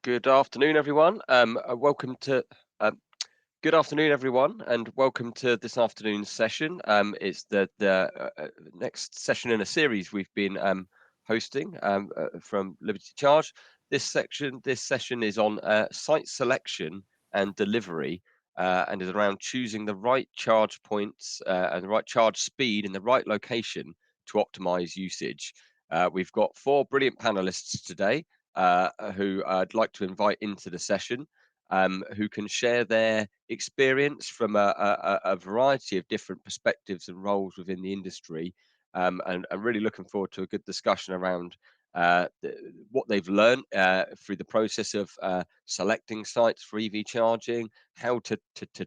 Good afternoon, everyone. Welcome to good afternoon, everyone, and welcome to this afternoon's session. It's the next session in a series we've been hosting from Liberty Charge. This session is on site selection and delivery, and is around choosing the right charge points and the right charge speed in the right location to optimize usage. We've got four brilliant panelists today who I'd like to invite into the session, who can share their experience from a variety of different perspectives and roles within the industry. And I'm really looking forward to a good discussion around what they've learned through the process of selecting sites for EV charging, how to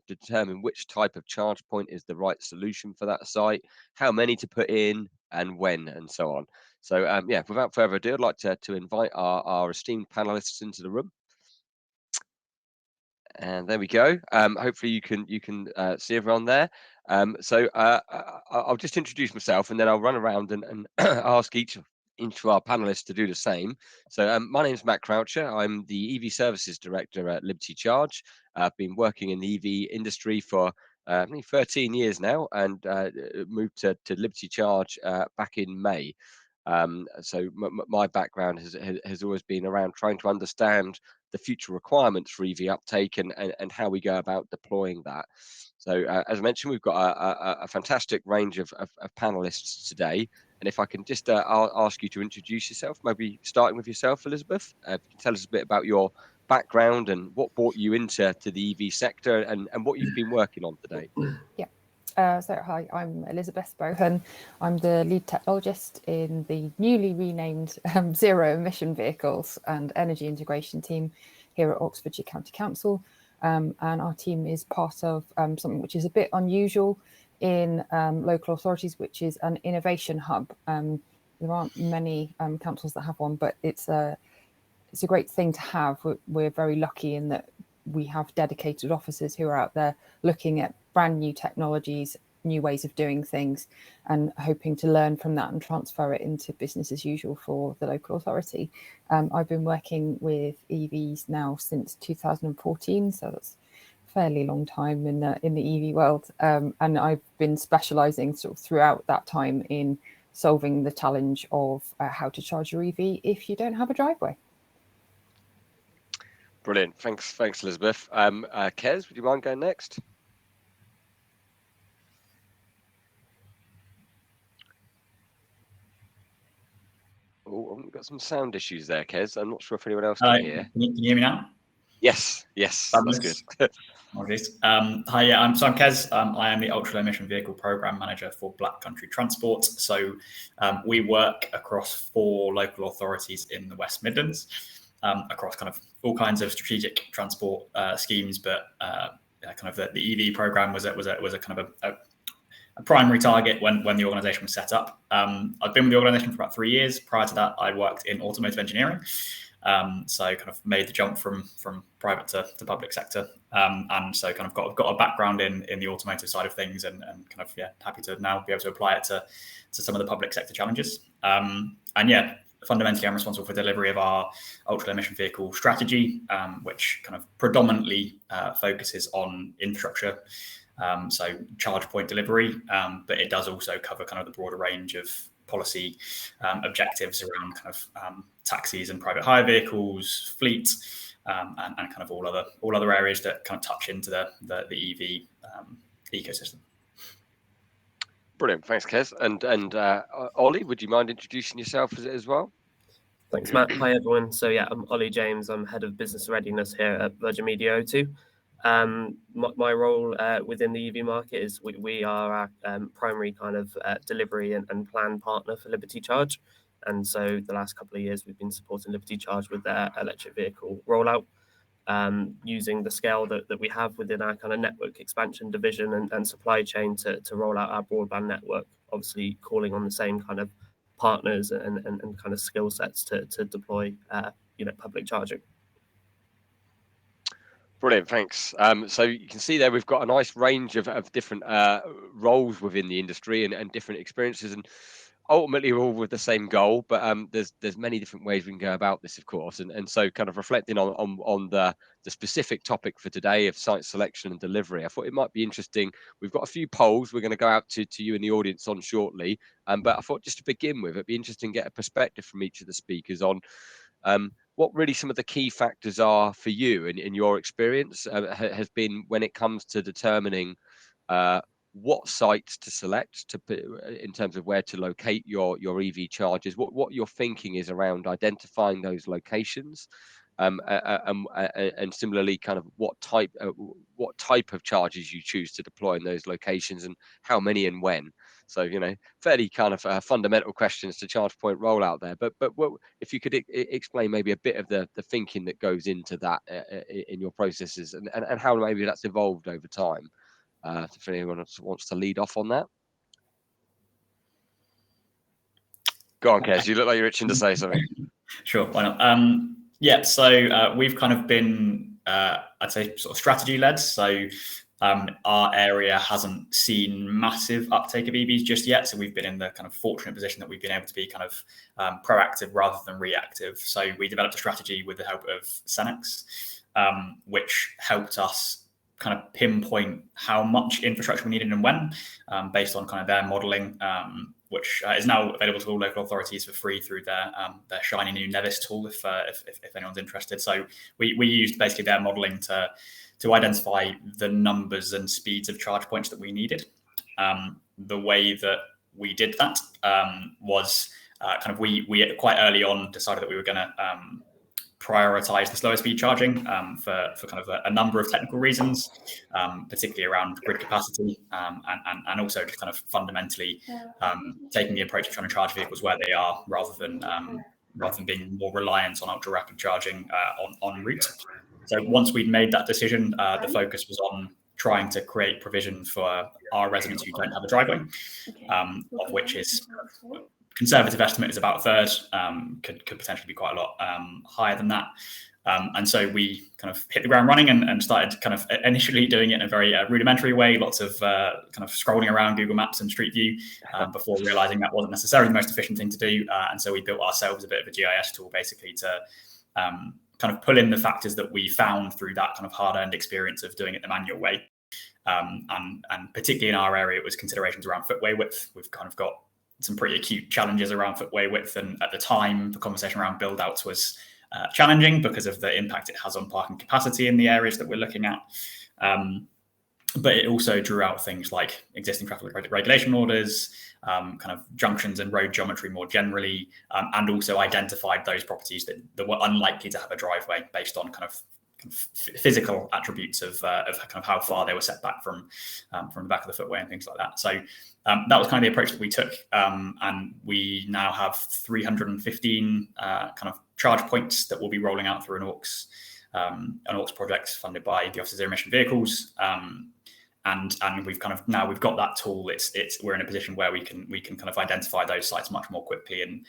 determine which type of charge point is the right solution for that site, how many to put in, and when, and so on. So yeah, without further ado, I'd like to invite our esteemed panelists into the room. And there we go. Hopefully you can see everyone there. So I'll just introduce myself, and then I'll run around and ask each of our panelists to do the same. So my name is Matt Croucher. I'm the EV Services Director at Liberty Charge. I've been working in the EV industry for 13 years now, and moved to Liberty Charge back in May. So my background has always been around trying to understand the future requirements for EV uptake and how we go about deploying that. So as I mentioned, we've got a fantastic range of panelists today. And if I can just ask you to introduce yourself, maybe starting with yourself, Elizabeth. If you can tell us a bit about your background and what brought you into the EV sector and what you've been working on today. Yeah. So hi, I'm Elizabeth Bohan. I'm the lead technologist in the newly renamed Zero Emission Vehicles and Energy Integration team here at Oxfordshire County Council. And our team is part of something which is a bit unusual in local authorities, which is an innovation hub. There aren't many councils that have one, but it's a great thing to have. We're very lucky in that we have dedicated officers who are out there looking at brand new technologies, new ways of doing things, and hoping to learn from that and transfer it into business as usual for the local authority. I've been working with EVs now since 2014, so that's a fairly long time in the EV world. And I've been specialising sort of throughout that time in solving the challenge of how to charge your EV if you don't have a driveway. Brilliant. Thanks, Elizabeth. Kez, would you mind going next? Oh, we've got some sound issues there, Kez. I'm not sure if anyone else can hear. Can you hear me now? Yes, that's good. Hi, yeah, I'm Kez. I am the Ultra Low Emission Vehicle Program Manager for Black Country Transport. So we work across 4 local authorities in the West Midlands, across kind of all kinds of strategic transport schemes, but kind of the EV program was a kind of a primary target when the organisation was set up. I've been with the organisation for about 3 years. Prior to that, I worked in automotive engineering. So kind of made the jump from private to public sector, and so kind of got a background in the automotive side of things, and kind of happy to now be able to apply it to some of the public sector challenges. And yeah, fundamentally, I'm responsible for delivery of our ultra low emission vehicle strategy, which kind of predominantly focuses on infrastructure. So charge point delivery, but it does also cover kind of the broader range of policy objectives around kind of taxis and private hire vehicles, fleet, and kind of all other areas that kind of touch into the EV ecosystem. Brilliant, thanks, Kez. And Ollie, would you mind introducing yourself as well? Thanks, Matt. Hi, everyone. So yeah, I'm Ollie James. I'm Head of Business Readiness here at Virgin Media O2. My role within the EV market is we are our primary kind of delivery and plan partner for Liberty Charge. And so the last couple of years, we've been supporting Liberty Charge with their electric vehicle rollout, using the scale that we have within our kind of network expansion division and supply chain to roll out our broadband network, obviously calling on the same kind of partners and kind of skill sets to deploy public charging. Brilliant, thanks. So you can see there we've got a nice range of different roles within the industry and different experiences. And ultimately we're all with the same goal, but there's many different ways we can go about this, of course, and so kind of reflecting on the specific topic for today of site selection and delivery, I thought it might be interesting. We've got a few polls we're going to go out to you and the audience on shortly, but I thought just to begin with, it'd be interesting to get a perspective from each of the speakers on what really some of the key factors are for you in your experience has been when it comes to determining what sites to select in terms of where to locate your EV chargers, what your thinking is around identifying those locations, and similarly kind of what type of chargers you choose to deploy in those locations and how many and when. So fairly kind of fundamental questions to charge point rollout there, but if you could explain maybe a bit of the thinking that goes into that in your processes and how maybe that's evolved over time. If anyone wants to lead off on that. Go on, Kez. You look like you're itching to say something. Sure, why not? Yeah, so we've kind of been, I'd say, sort of strategy led. So our area hasn't seen massive uptake of EVs just yet. So we've been in the kind of fortunate position that we've been able to be kind of proactive rather than reactive. So we developed a strategy with the help of Cenex, which helped us kind of pinpoint how much infrastructure we needed and when, based on kind of their modeling, which is now available to all local authorities for free through their shiny new Nevis tool, if anyone's interested. So we used basically their modeling to identify the numbers and speeds of charge points that we needed. The way that we did that was kind of we quite early on decided that we were going to prioritize the slower speed charging for kind of a number of technical reasons, particularly around grid capacity, and also just kind of fundamentally taking the approach of trying to charge vehicles where they are rather than being more reliant on ultra rapid charging en route. So once we'd made that decision, the focus was on trying to create provision for our residents who don't have a driveway, of which is conservative estimate is about a third, could potentially be quite a lot higher than that. And so we kind of hit the ground running and started kind of initially doing it in a very rudimentary way, lots of kind of scrolling around Google Maps and Street View before realizing that wasn't necessarily the most efficient thing to do. And so we built ourselves a bit of a GIS tool basically to kind of pull in the factors that we found through that kind of hard-earned experience of doing it the manual way. And particularly in our area, it was considerations around footway width. We've kind of got some pretty acute challenges around footway width, and at the time the conversation around build outs was challenging because of the impact it has on parking capacity in the areas that we're looking at, but it also drew out things like existing traffic regulation orders, kind of junctions and road geometry more generally, and also identified those properties that were unlikely to have a driveway based on kind of physical attributes of kind of how far they were set back from the back of the footway and things like that. So that was kind of the approach that we took, and we now have 315 kind of charge points that will be rolling out through an AUX project funded by the Office of Zero Emission Vehicles, and we've got that tool. We're in a position where we can kind of identify those sites much more quickly and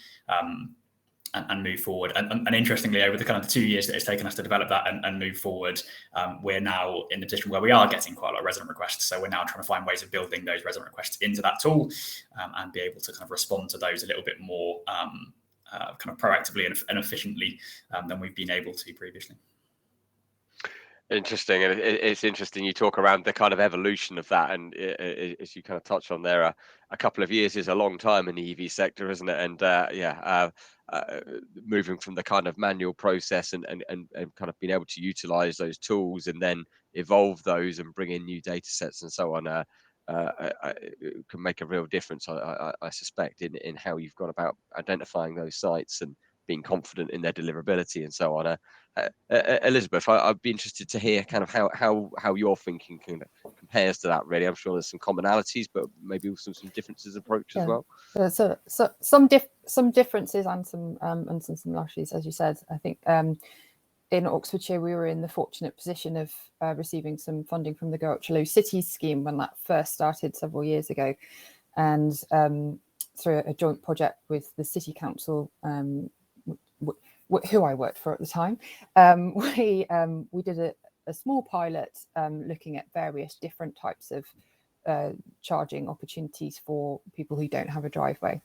move forward. And interestingly, over the kind of the 2 years that it's taken us to develop that and move forward, we're now in a position where we are getting quite a lot of resident requests. So we're now trying to find ways of building those resident requests into that tool, and be able to kind of respond to those a little bit more kind of proactively and efficiently than we've been able to previously. Interesting, and it's interesting you talk around the kind of evolution of that, and as you kind of touched on there, a couple of years is a long time in the EV sector, isn't it? And moving from the kind of manual process and kind of being able to utilize those tools and then evolve those and bring in new data sets and so on can make a real difference, I suspect, in how you've gone about identifying those sites and being confident in their deliverability and so on. Elizabeth, I'd be interested to hear kind of how your thinking compares to that. Really, I'm sure there's some commonalities, but maybe also some differences of approach as well. So some differences and some similarities, as you said. I think in Oxfordshire we were in the fortunate position of receiving some funding from the Go Ultra Low Cities scheme when that first started several years ago, and through a joint project with the City Council, who I worked for at the time, we did a small pilot looking at various different types of charging opportunities for people who don't have a driveway.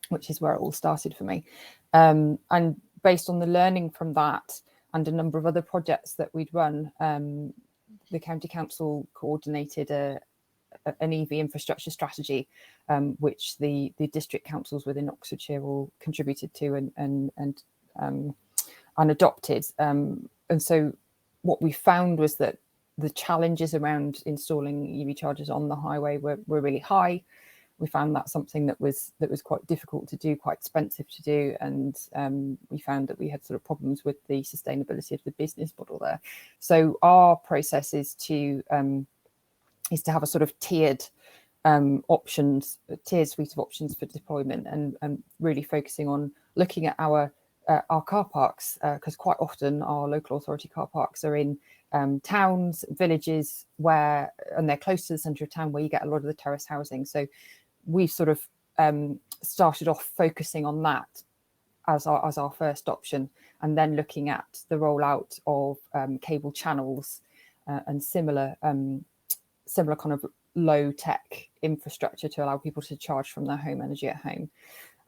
which is where it all started for me. And based on the learning from that and a number of other projects that we'd run, the County Council coordinated an EV infrastructure strategy, which the district councils within Oxfordshire all contributed to and adopted. And so what we found was that the challenges around installing EV chargers on the highway were really high. We found that something that was quite difficult to do, quite expensive to do, and we found that we had sort of problems with the sustainability of the business model there. So our process is to have a sort of tiered tiered suite of options for deployment, and really focusing on looking at our car parks, because quite often our local authority car parks are in towns, villages, and they're close to the centre of town, where you get a lot of the terrace housing. So we've sort of started off focusing on that as our first option, and then looking at the rollout of cable channels and similar kind of low tech infrastructure to allow people to charge from their home energy at home.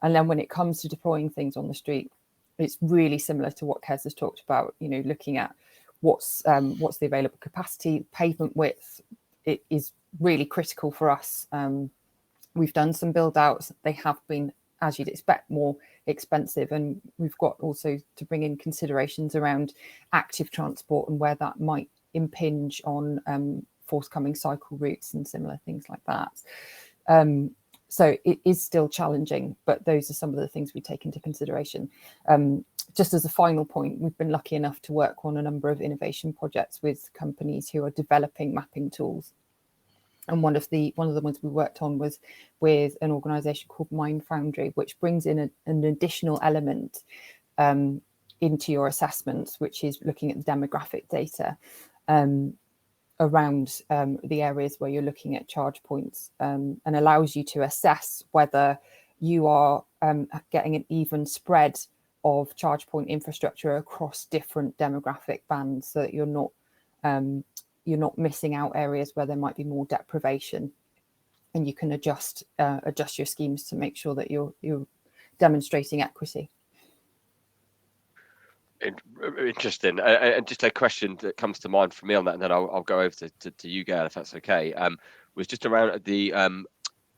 And then when it comes to deploying things on the street, it's really similar to what Kez has talked about, looking at what's the available capacity, pavement width. It is really critical for us. We've done some build outs. They have been, as you'd expect, more expensive. And we've got also to bring in considerations around active transport and where that might impinge on forthcoming cycle routes and similar things like that. So it is still challenging, but those are some of the things we take into consideration. Just as a final point, we've been lucky enough to work on a number of innovation projects with companies who are developing mapping tools. And one of the ones we worked on was with an organisation called Mind Foundry, which brings in an additional element into your assessments, which is looking at the demographic data around the areas where you're looking at charge points, and allows you to assess whether you are getting an even spread of charge point infrastructure across different demographic bands, so that you're not missing out areas where there might be more deprivation, and you can adjust your schemes to make sure that you're demonstrating equity. Interesting. And just a question that comes to mind for me on that, and then I'll go over to you, Gail, if that's okay. Was just around the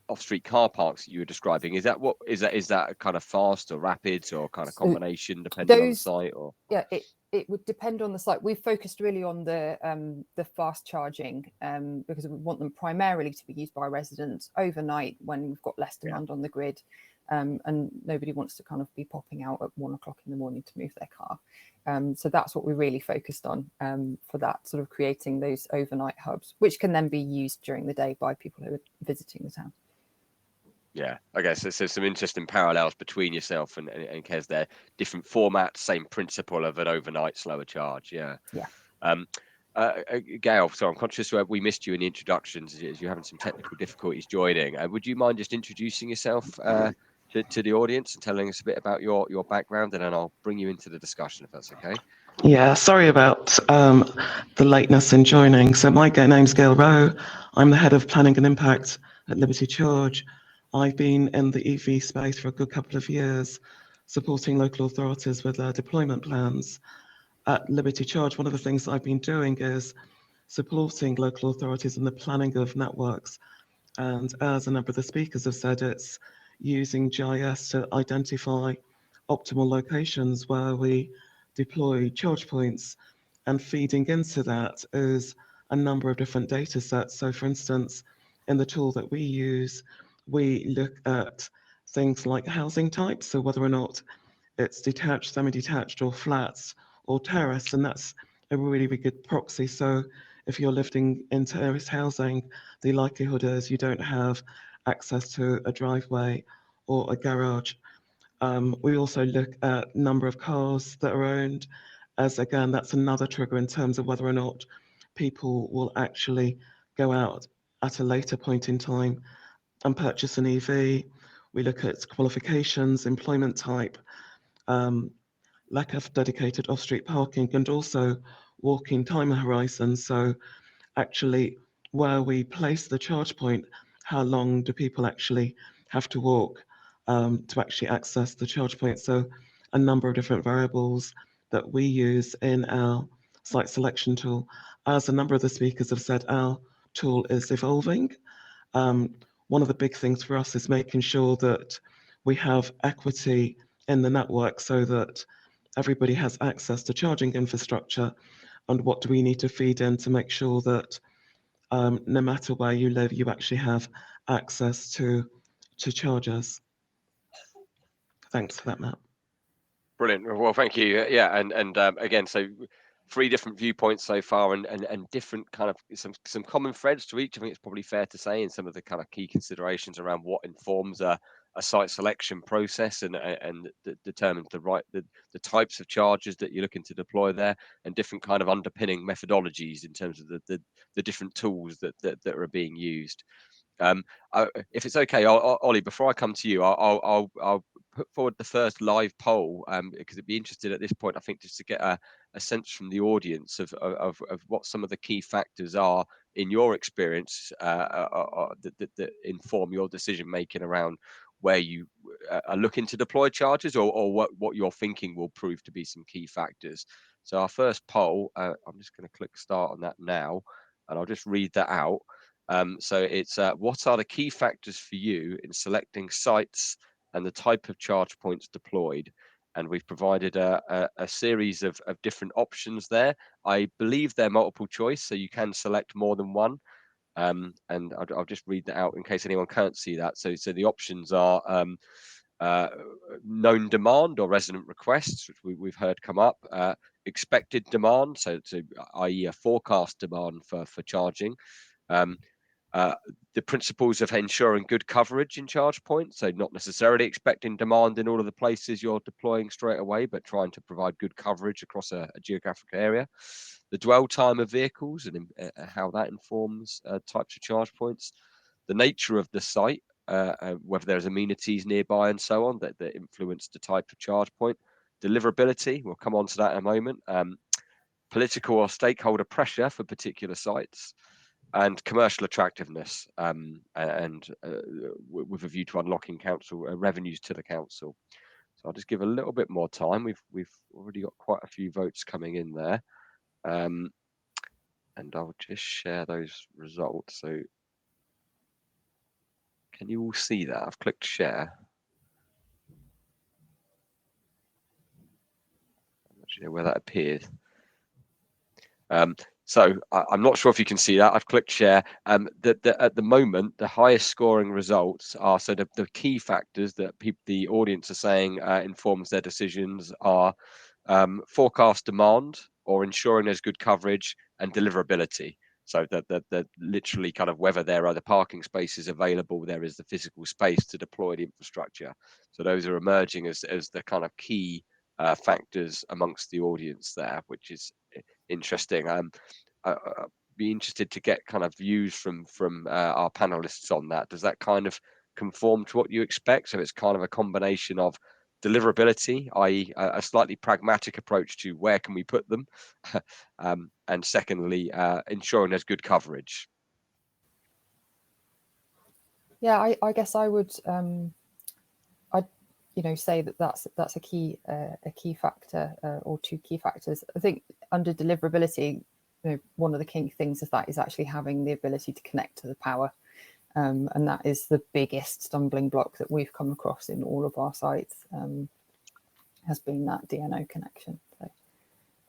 off-street car parks that you were describing. Is that kind of fast or rapid or kind of combination depending on the site? Or yeah, it would depend on the site. We've focused really on the fast charging because we want them primarily to be used by residents overnight when we've got less demand on the grid. And nobody wants to kind of be popping out at 1 o'clock in the morning to move their car. So that's what we really focused on for that, sort of creating those overnight hubs, which can then be used during the day by people who are visiting the town. Yeah, I guess there's some interesting parallels between yourself and Kez there. Different formats, same principle of an overnight slower charge. Yeah. Gail, so I'm conscious we missed you in the introductions as you're having some technical difficulties joining. Would you mind just introducing yourself to the audience and telling us a bit about your background, and then I'll bring you into the discussion if that's okay? Yeah, sorry about the lateness in joining. So my name's Gail Rowe. I'm the head of planning and impact at Liberty Charge. I've been in the EV space for a good couple of years, supporting local authorities with their deployment plans. At Liberty Charge, one of the things I've been doing is supporting local authorities in the planning of networks. And as a number of the speakers have said, it's using GIS to identify optimal locations where we deploy charge points, and feeding into that is a number of different data sets. So for instance, in the tool that we use, we look at things like housing types, so whether or not it's detached, semi-detached, or flats, or terrace, and that's a really, really good proxy. So if you're living in terrace housing, the likelihood is you don't have access to a driveway or a garage. We also look at number of cars that are owned, as again, that's another trigger in terms of whether or not people will actually go out at a later point in time and purchase an EV. We look at qualifications, employment type, lack of dedicated off-street parking, and also walking time horizon. So actually where we place the charge point, how long do people actually have to walk to actually access the charge point. So a number of different variables that we use in our site selection tool. As a number of the speakers have said, our tool is evolving. One of the big things for us is making sure that we have equity in the network so that everybody has access to charging infrastructure, and what do we need to feed in to make sure that no matter where you live, you actually have access to chargers. Thanks for that, Matt. Brilliant. Well, thank you. Yeah, and again, so 3 different viewpoints so far, and different kind of some common threads to each. I think it's probably fair to say, in some of the kind of key considerations around what informs a site selection process and determines the types of chargers that you're looking to deploy there, and different kind of underpinning methodologies in terms of the different tools that are being used. If it's okay, Ollie, before I come to you, I'll put forward the first live poll, because it'd be interested at this point, I think, just to get a sense from the audience of what some of the key factors are in your experience that inform your decision making around where you are looking to deploy chargers, or what you're thinking will prove to be some key factors. So our first poll, I'm just going to click start on that now, and I'll just read that out. So it's what are the key factors for you in selecting sites and the type of charge points deployed? And we've provided a series of different options there. I believe they're multiple choice, so you can select more than one. And I'll just read that out in case anyone can't see that. So the options are known demand or resident requests, which we've heard come up, expected demand, so i.e. a forecast demand for charging. The principles of ensuring good coverage in charge points, so not necessarily expecting demand in all of the places you're deploying straight away, but trying to provide good coverage across a geographic area. The dwell time of vehicles and how that informs types of charge points. The nature of the site, whether there's amenities nearby and so on that influence the type of charge point. Deliverability, we'll come on to that in a moment. Political or stakeholder pressure for particular sites. And commercial attractiveness, with a view to unlocking council revenues to the council. So I'll just give a little bit more time. We've already got quite a few votes coming in there, and I'll just share those results. So can you all see that? I've clicked share. I'm not sure where that appears. So I'm not sure if you can see that. I've clicked share. At the moment, the highest scoring results are, so the key factors that the audience are saying informs their decisions are forecast demand, or ensuring there's good coverage, and deliverability. So that literally kind of whether there are the parking spaces available, there is the physical space to deploy the infrastructure. So those are emerging as the kind of key factors amongst the audience there, which is interesting. I'd be interested to get kind of views from our panelists on that. Does that kind of conform to what you expect? So it's kind of a combination of deliverability, i.e. a slightly pragmatic approach to where can we put them, and secondly, ensuring there's good coverage. Yeah, I guess I would say that's a key factor, or 2 key factors. I think under deliverability, one of the key things of that is actually having the ability to connect to the power, and that is the biggest stumbling block that we've come across in all of our sites, has been that DNO connection. So.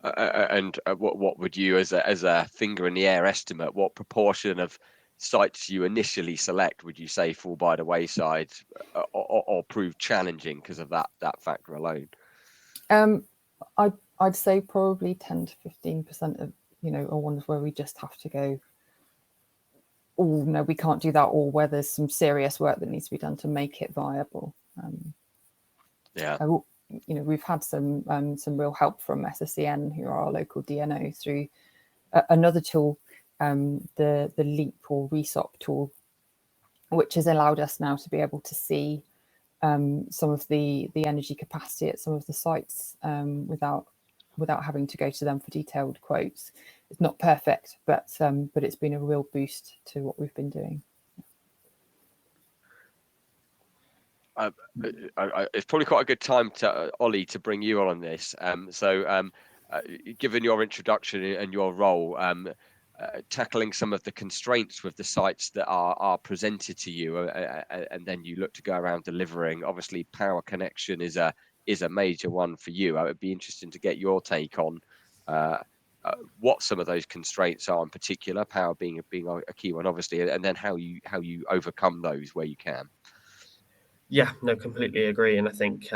And what would you, as a finger in the air estimate, what proportion of sites you initially select would you say fall by the wayside, or prove challenging because of that factor alone? I'd say probably 10 to 15% of are ones where we just have to go, oh no, we can't do that, or where there's some serious work that needs to be done to make it viable. We've had some real help from SSCN, who are our local DNO, through another tool, the LEAP or RESOP tool, which has allowed us now to be able to see some of the energy capacity at some of the sites without having to go to them for detailed quotes. It's not perfect, but it's been a real boost to what we've been doing. it's probably quite a good time to Ollie to bring you on this. Given your introduction and your role, tackling some of the constraints with the sites that are presented to you, and then you look to go around delivering. Obviously, power connection is a major one for you. It would be interesting to get your take on what some of those constraints are in particular, power being a key one, obviously, and then how you overcome those where you can. Yeah, no, completely agree. And I think,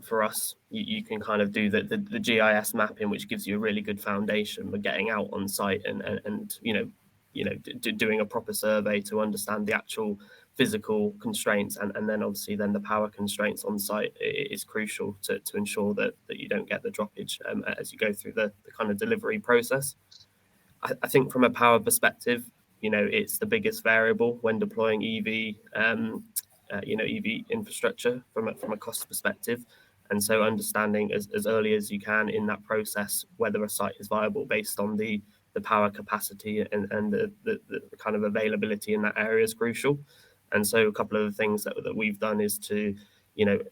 for us, you can kind of do the GIS mapping, which gives you a really good foundation for getting out on site and doing a proper survey to understand the actual physical constraints, and then obviously then the power constraints on site is crucial to ensure that you don't get the droppage as you go through the kind of delivery process. I think from a power perspective, it's the biggest variable when deploying EV EV infrastructure from a cost perspective. And so understanding as early as you can in that process whether a site is viable based on the power capacity and the kind of availability in that area is crucial. And so a couple of the things that we've done is to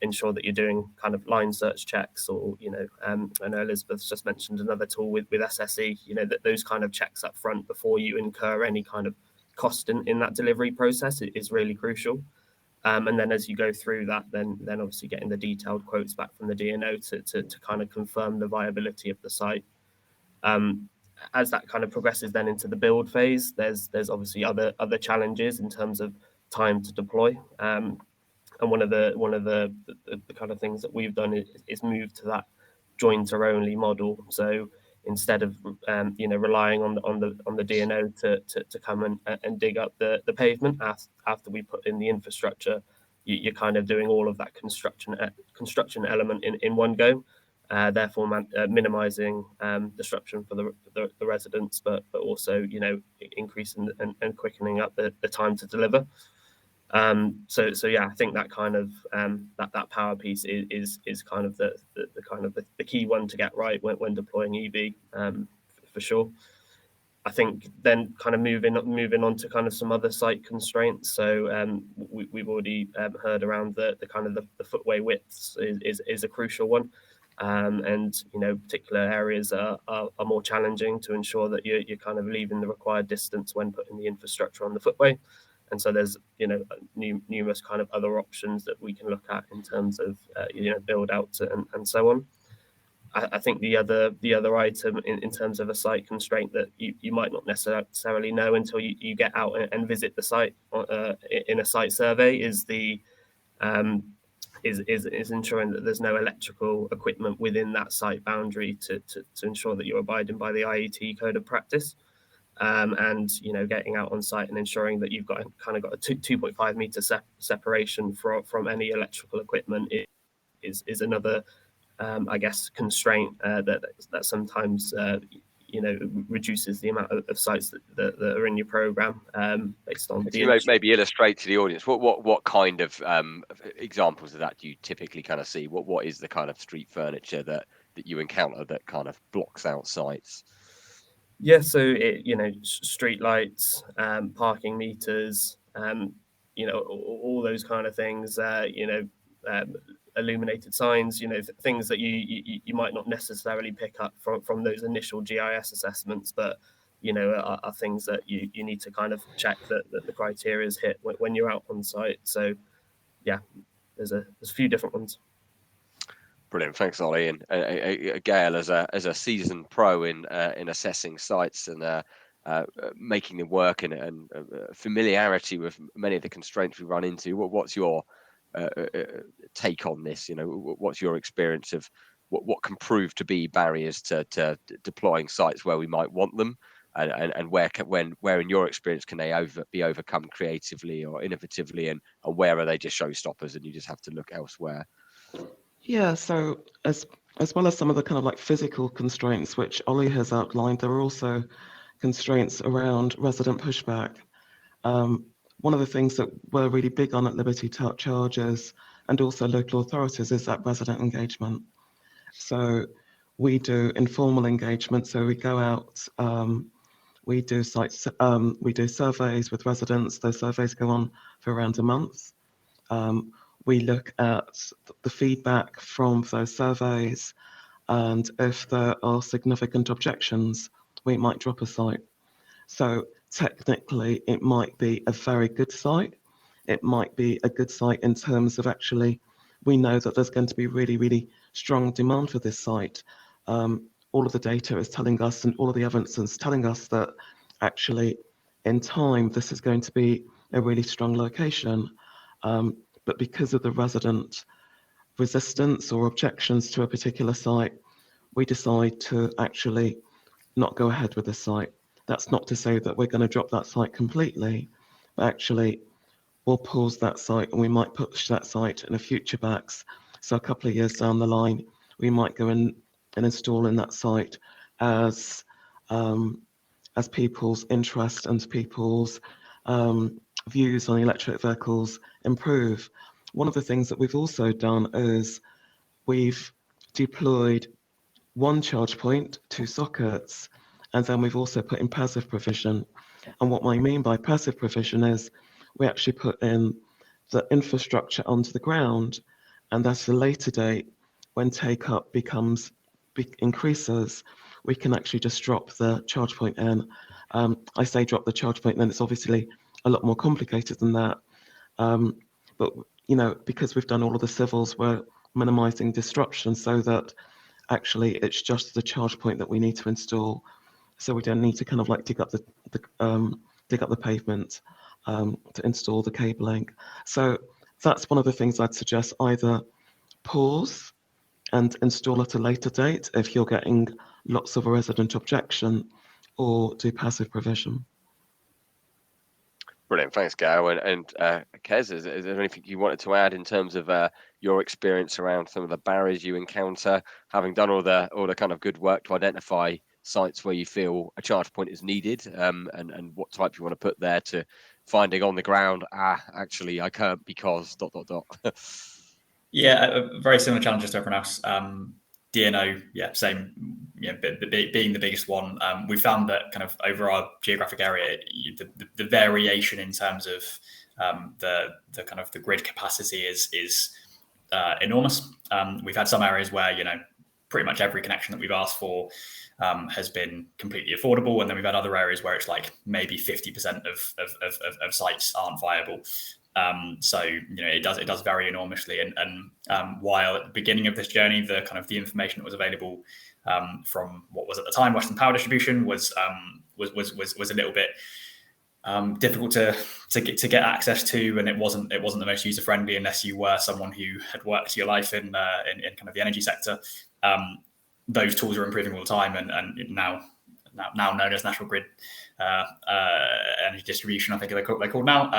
ensure that you're doing kind of line search checks, or I know Elizabeth's just mentioned another tool with SSE, that those kind of checks up front before you incur any kind of cost in that delivery process is really crucial. And then as you go through that, then obviously getting the detailed quotes back from the DNO to kind of confirm the viability of the site. As that kind of progresses then into the build phase, there's obviously other challenges in terms of time to deploy. And one of the kind of things that we've done is move to that jointer only model. So instead of relying on the DNO to come and dig up the pavement after we put in the infrastructure, you're kind of doing all of that construction element in one go, therefore minimizing disruption for the residents, but also increasing and quickening up the time to deliver. So yeah, I think that kind of that power piece is kind of the key one to get right when deploying EV, for sure. I think then kind of moving on to kind of some other site constraints. So we've already heard around the kind of the footway widths is a crucial one. And particular areas are more challenging to ensure that you're kind of leaving the required distance when putting the infrastructure on the footway. And so there's numerous kind of other options that we can look at in terms of build out and so on. I think the other item in terms of a site constraint that you might not necessarily know until you get out and visit the site in a site survey is ensuring that there's no electrical equipment within that site boundary to ensure that you're abiding by the IET code of practice. And getting out on site and ensuring that you've got a 2.5 meter separation from any electrical equipment is another I guess constraint that sometimes reduces the amount of sites that are in your program based on. If you maybe illustrate to the audience what kind of examples of that do you typically kind of see? What is the kind of street furniture that you encounter that kind of blocks out sites? Yeah, so street lights, parking meters, all those kind of things. Illuminated signs, things that you might not necessarily pick up from those initial GIS assessments, but are things that you need to kind of check that the criteria is hit when you're out on site. So yeah, there's a few different ones. Brilliant, thanks, Ollie. And Gail, as a seasoned pro in assessing sites and making them work and familiarity with many of the constraints we run into, what's your take on this? What's your experience of what can prove to be barriers to deploying sites where we might want them, and where in your experience can they be overcome creatively or innovatively, and where are they just showstoppers and you just have to look elsewhere? Yeah, so as well as some of the kind of like physical constraints which Ollie has outlined, there are also constraints around resident pushback. One of the things that we're really big on at Liberty Chargers and also local authorities is that resident engagement. So we do informal engagement. So we go out, we do sites, we do surveys with residents. Those surveys go on for around a month. We look at the feedback from those surveys, and if there are significant objections, we might drop a site. So technically, it might be a very good site. It might be a good site in terms of actually, we know that there's going to be really, really strong demand for this site. All of the data is telling us, and all of the evidence is telling us that actually, in time, this is going to be a really strong location. But because of the resident resistance or objections to a particular site, we decide to actually not go ahead with the site. That's not to say that we're going to drop that site completely, but actually we'll pause that site and we might push that site in a future backs. So a couple of years down the line, we might go in and install in that site as people's interest and people's views on electric vehicles improve. One of the things that we've also done is we've deployed one charge point, 2 sockets, and then we've also put in passive provision. And what I mean by passive provision is we actually put in the infrastructure onto the ground, and at a later date, when take up increases, we can actually just drop the charge point in. I say drop the charge point, then it's obviously a lot more complicated than that. But because we've done all of the civils, we're minimizing disruption so that actually it's just the charge point that we need to install. So we don't need to kind of like dig up the pavement to install the cabling. So that's one of the things I'd suggest: either pause and install at a later date if you're getting lots of resident objection, or do passive provision. Brilliant, thanks, Gail. And Kez, is there anything you wanted to add in terms of your experience around some of the barriers you encounter, having done all the kind of good work to identify sites where you feel a charge point is needed, and what type you want to put there, to finding on the ground, actually I can't because ... Yeah, a very similar challenges to everyone else. DNO, yeah, same. Yeah, being the biggest one, we found that kind of over our geographic area, the variation in terms of the kind of the grid capacity is enormous. We've had some areas where pretty much every connection that we've asked for has been completely affordable, and then we've had other areas where it's like maybe 50% of sites aren't viable. So it does vary enormously, and while at the beginning of this journey, the information that was available from what was at the time Western Power Distribution was a little bit difficult to get access to, and it wasn't the most user friendly unless you were someone who had worked your life in kind of the energy sector. Those tools are improving all the time, and now known as National Grid Energy Distribution, I think they're called now.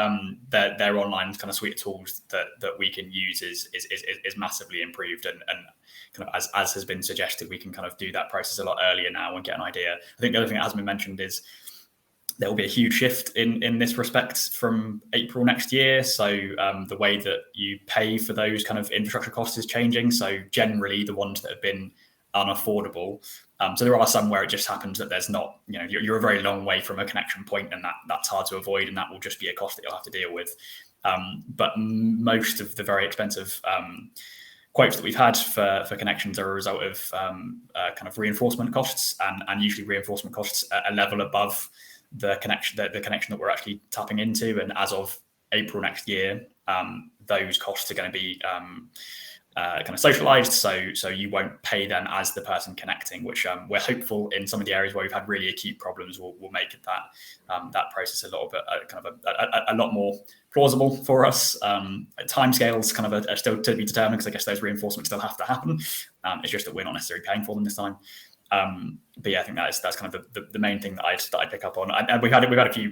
Their online kind of suite of tools that we can use is massively improved, and kind of as has been suggested, we can kind of do that process a lot earlier now and get an idea. I think the other thing that has been mentioned is there will be a huge shift in this respect from April next year. So the way that you pay for those kind of infrastructure costs is changing. So generally, the ones that have been unaffordable. So there are some where it just happens that there's not, you're a very long way from a connection point, and that's hard to avoid, and that will just be a cost that you'll have to deal with. But most of the very expensive quotes that we've had for connections are a result of kind of reinforcement costs, and usually reinforcement costs at a level above the connection that we're actually tapping into. And as of April next year, those costs are going to be kind of socialized, so you won't pay them as the person connecting, which we're hopeful in some of the areas where we've had really acute problems will make that process a little bit kind of a lot more plausible for us. Timescales kind of are still to be determined, because I guess those reinforcements still have to happen. It's just that we're not necessarily paying for them this time. But yeah, I think that's kind of the main thing that I'd pick up on. And we've had a few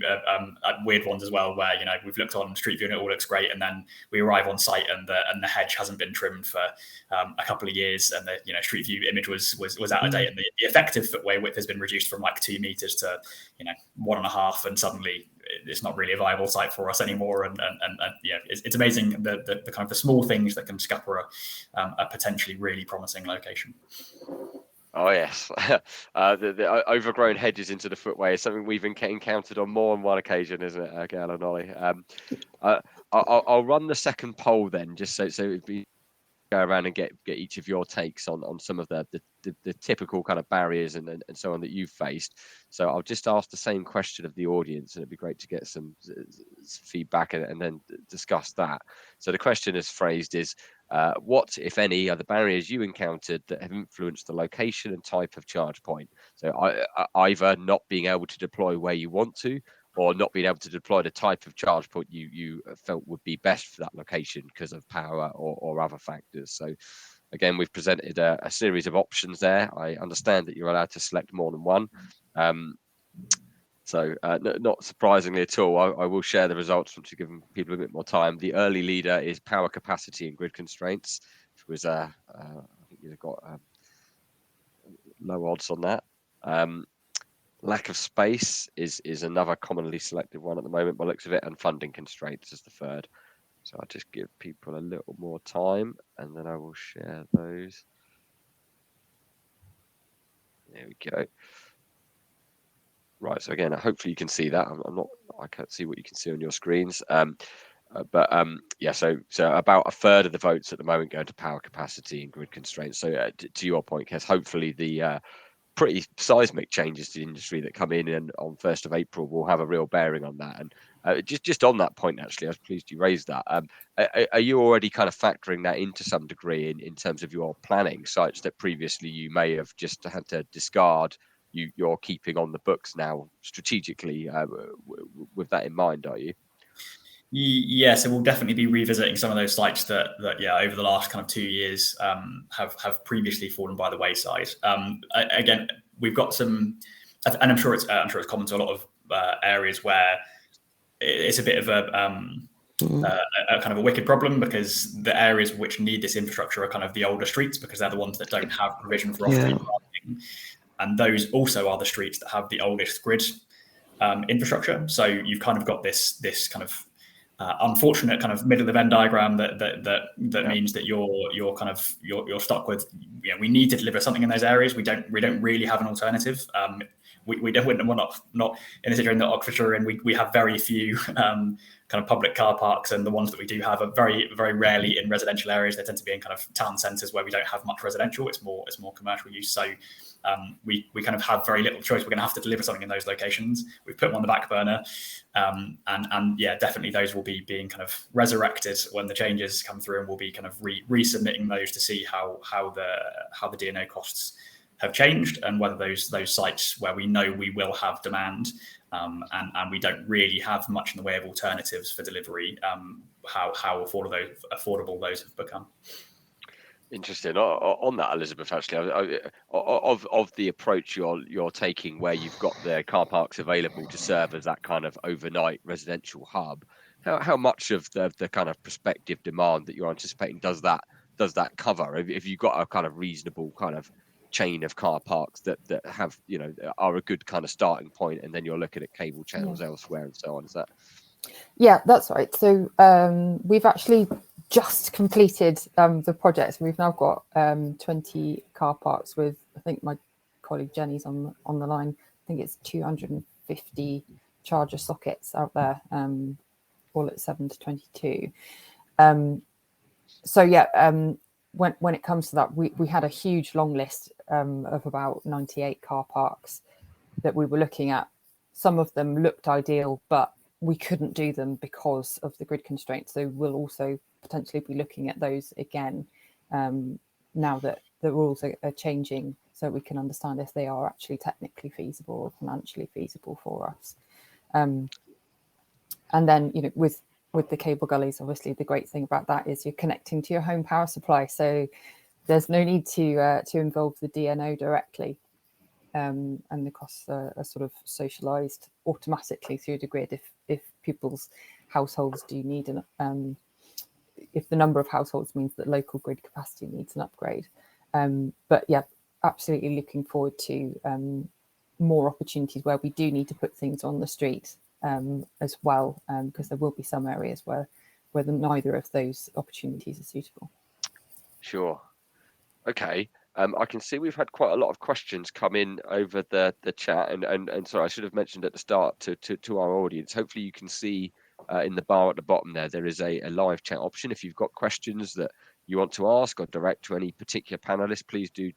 weird ones as well, where we've looked on Street View and it all looks great, and then we arrive on site and the hedge hasn't been trimmed for a couple of years, and the Street View image was out of date, and the effective footway width has been reduced from like 2 meters to 1.5, and suddenly it's not really a viable site for us anymore. And yeah, it's amazing the kind of the small things that can scupper a potentially really promising location. Oh yes, the overgrown hedges into the footway is something we've encountered on more than one occasion, isn't it, Gail and Ollie? I'll run the second poll then, just so it'd be go around and get each of your takes on some of the typical kind of barriers and so on that you've faced. So I'll just ask the same question of the audience, and it'd be great to get some feedback and then discuss that. So the question is phrased is, what, if any, are the barriers you encountered that have influenced the location and type of charge point? So either not being able to deploy where you want to, or not being able to deploy the type of charge point you felt would be best for that location because of power or other factors. So again, we've presented a series of options there. I understand that you're allowed to select more than one. So not surprisingly at all, I will share the results once you've given people a bit more time. The early leader is power capacity and grid constraints, which was, I think you've got low odds on that. Lack of space is another commonly selected one at the moment by the looks of it, and funding constraints is the third. So I'll just give people a little more time and then I will share those. There we go. Right, so again, hopefully you can see that. I can't see what you can see on your screens. Yeah, so about a third of the votes at the moment go to power capacity and grid constraints. So to your point, Kes, hopefully the pretty seismic changes to the industry that come in and on 1st of April will have a real bearing on that. And just on that point, actually, I was pleased you raised that. Are you already kind of factoring that into some degree in terms of your planning, sites that previously you may have just had to discard? You're keeping on the books now strategically with that in mind, are you? Yeah, so we'll definitely be revisiting some of those sites that yeah, over the last kind of 2 years have previously fallen by the wayside. Again, we've got some, and I'm sure it's common to a lot of areas where it's a bit of a kind of a wicked problem, because the areas which need this infrastructure are kind of the older streets, because they're the ones that don't have provision for off-street parking, and those also are the streets that have the oldest grid infrastructure. So you've kind of got this kind of unfortunate kind of middle of the Venn diagram that means that you're stuck with, we need to deliver something in those areas. We don't really have an alternative. We're not in a situation that Oxfordshire are in. We have very few kind of public car parks, and the ones that we do have are very, very rarely in residential areas. They tend to be in kind of town centres where we don't have much residential. It's more commercial use. So we kind of have very little choice. We're going to have to deliver something in those locations. We've put them on the back burner, and yeah, definitely those will be being kind of resurrected when the changes come through, and we'll be kind of resubmitting those to see how the DNO costs have changed, and whether those sites where we know we will have demand and we don't really have much in the way of alternatives for delivery, how affordable those have become. Interesting. On that, Elizabeth, actually, of the approach you're taking, where you've got the car parks available to serve as that kind of overnight residential hub, how much of the kind of prospective demand that you're anticipating does that cover? Have you got a kind of reasonable kind of chain of car parks that have, are a good kind of starting point, and then you're looking at cable channels elsewhere and so on? Is that? Yeah, that's right. So we've actually just completed the project. We've now got 20 car parks with, I think my colleague Jenny's on the line. I think it's 250 charger sockets out there, all at 7 to 22. So yeah, when it comes to that, we had a huge long list of about 98 car parks that we were looking at. Some of them looked ideal, but we couldn't do them because of the grid constraints. So we'll also potentially be looking at those again now that the rules are changing, so we can understand if they are actually technically feasible or financially feasible for us. And then, with the cable gullies, obviously the great thing about that is you're connecting to your home power supply, so there's no need to involve the DNO directly. And the costs are sort of socialised automatically through the grid if people's households do need if the number of households means that local grid capacity needs an upgrade. But yeah, absolutely looking forward to more opportunities where we do need to put things on the street as well, because there will be some areas where neither of those opportunities are suitable. Sure. Okay. I can see we've had quite a lot of questions come in over the chat, and sorry, I should have mentioned at the start to our audience. Hopefully, you can see in the bar at the bottom there is a live chat option. If you've got questions that you want to ask or direct to any particular panelist, please do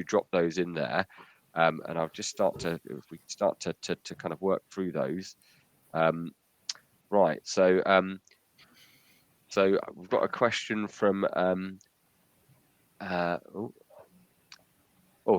drop those in there, and I'll just start to if we start to kind of work through those. Right, so we've got a question from